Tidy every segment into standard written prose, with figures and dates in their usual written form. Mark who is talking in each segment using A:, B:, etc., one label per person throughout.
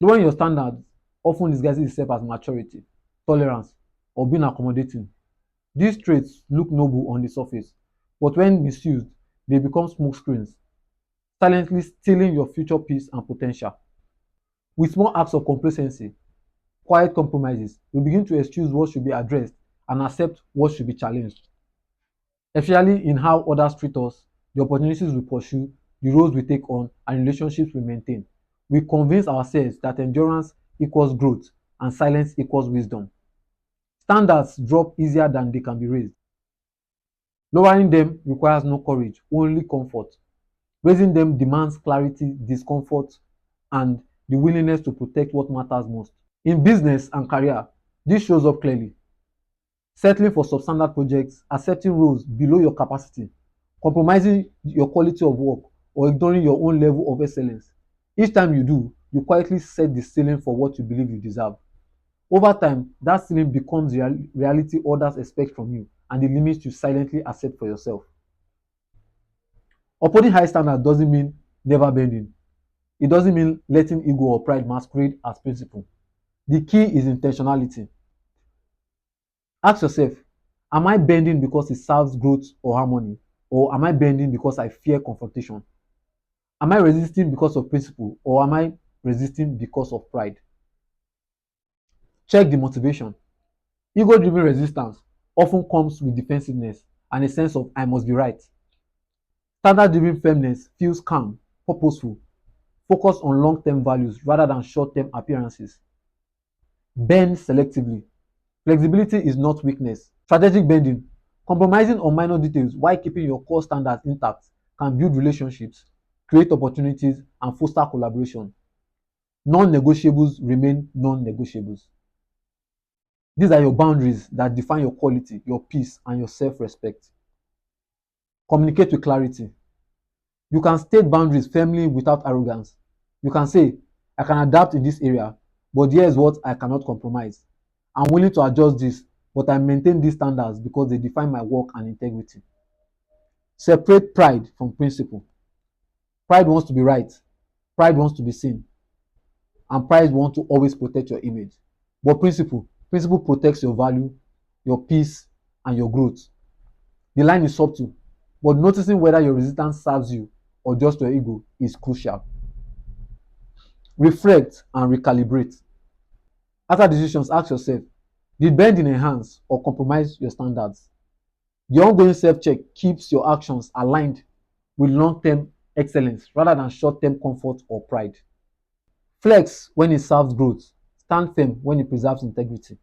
A: Lowering your standards often disguises itself as maturity, tolerance, or being accommodating. These traits look noble on the surface, but when misused, they become smokescreens, silently stealing your future peace and potential. With small acts of complacency, quiet compromises, we begin to excuse what should be addressed and accept what should be challenged, especially in how others treat us, the opportunities we pursue, the roles we take on, and relationships we maintain. We convince ourselves that endurance equals growth and silence equals wisdom. Standards drop easier than they can be raised. Lowering them requires no courage, only comfort. Raising them demands clarity, discomfort, and the willingness to protect what matters most. In business and career, this shows up clearly. Settling for substandard projects, accepting roles below your capacity, compromising your quality of work, or ignoring your own level of excellence. Each time you do, you quietly set the ceiling for what you believe you deserve. Over time, that ceiling becomes the reality others expect from you and the limits you silently accept for yourself. Upholding high standards doesn't mean never bending. It doesn't mean letting ego or pride masquerade as principle. The key is intentionality. Ask yourself, am I bending because it serves growth or harmony? Or am I bending because I fear confrontation? Am I resisting because of principle or am I resisting because of pride? Check the motivation. Ego driven resistance often comes with defensiveness and a sense of I must be right. Standard driven firmness feels calm, purposeful, focused on long term values rather than short term appearances. Bend selectively. Flexibility is not weakness. Strategic bending, compromising on minor details while keeping your core standards intact, can build relationships, create opportunities, and foster collaboration. Non negotiables remain non negotiables. These are your boundaries that define your quality, your peace, and your self respect. Communicate with clarity. You can state boundaries firmly without arrogance. You can say, I can adapt in this area, but here's what I cannot compromise. I'm willing to adjust this, but I maintain these standards because they define my work and integrity. Separate pride from principle. Pride wants to be right, pride wants to be seen, and pride wants to always protect your image. But principle protects your value, your peace, and your growth. The line is subtle, but noticing whether your resistance serves you or just your ego is crucial. Reflect and recalibrate. After decisions, ask yourself, did bending enhance or compromise your standards? The ongoing self check keeps your actions aligned with long term excellence rather than short term comfort or pride. Flex when it serves growth, stand firm when it preserves integrity.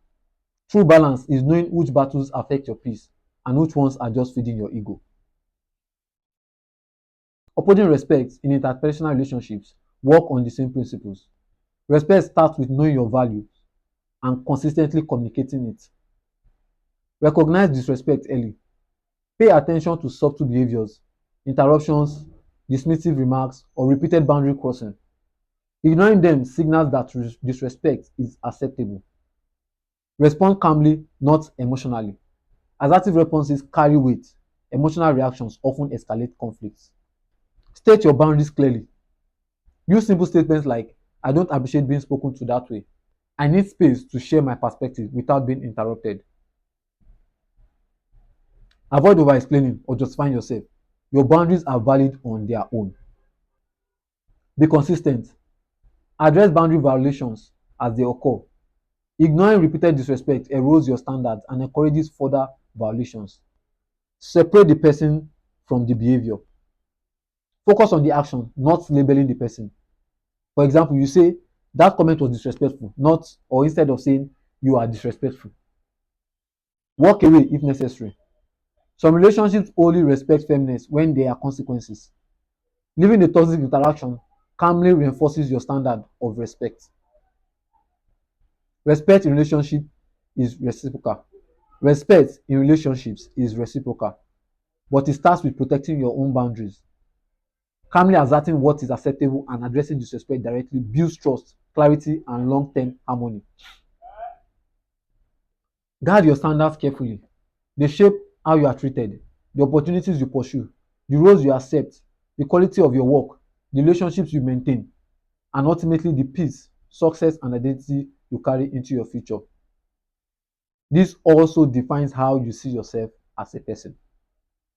A: True balance is knowing which battles affect your peace and which ones are just feeding your ego. Upholding respect in interpersonal relationships work on the same principles. Respect starts with knowing your value and consistently communicating it. Recognize disrespect early. Pay attention to subtle behaviors, interruptions, dismissive remarks, or repeated boundary crossing. Ignoring them signals that disrespect is acceptable. Respond calmly, not emotionally. Assertive responses carry weight. Emotional reactions often escalate conflicts. State your boundaries clearly. Use simple statements like, I don't appreciate being spoken to that way. I need space to share my perspective without being interrupted. Avoid over explaining or justifying yourself. Your boundaries are valid on their own. Be consistent. Address boundary violations as they occur. Ignoring repeated disrespect erodes your standards and encourages further violations. Separate the person from the behavior. Focus on the action, not labeling the person. For example, you say that comment was disrespectful, not or instead of saying you are disrespectful. Walk away if necessary. Some relationships only respect firmness when there are consequences. Leaving the toxic interaction calmly reinforces your standard of respect. Respect in relationship is reciprocal. Respect in relationships is reciprocal, but it starts with protecting your own boundaries. Calmly asserting what is acceptable and addressing disrespect directly builds trust, clarity, and long term harmony. Guard your standards carefully. They shape how you are treated, the opportunities you pursue, the roles you accept, the quality of your work, the relationships you maintain, and ultimately the peace, success, and identity you carry into your future. This also defines how you see yourself as a person.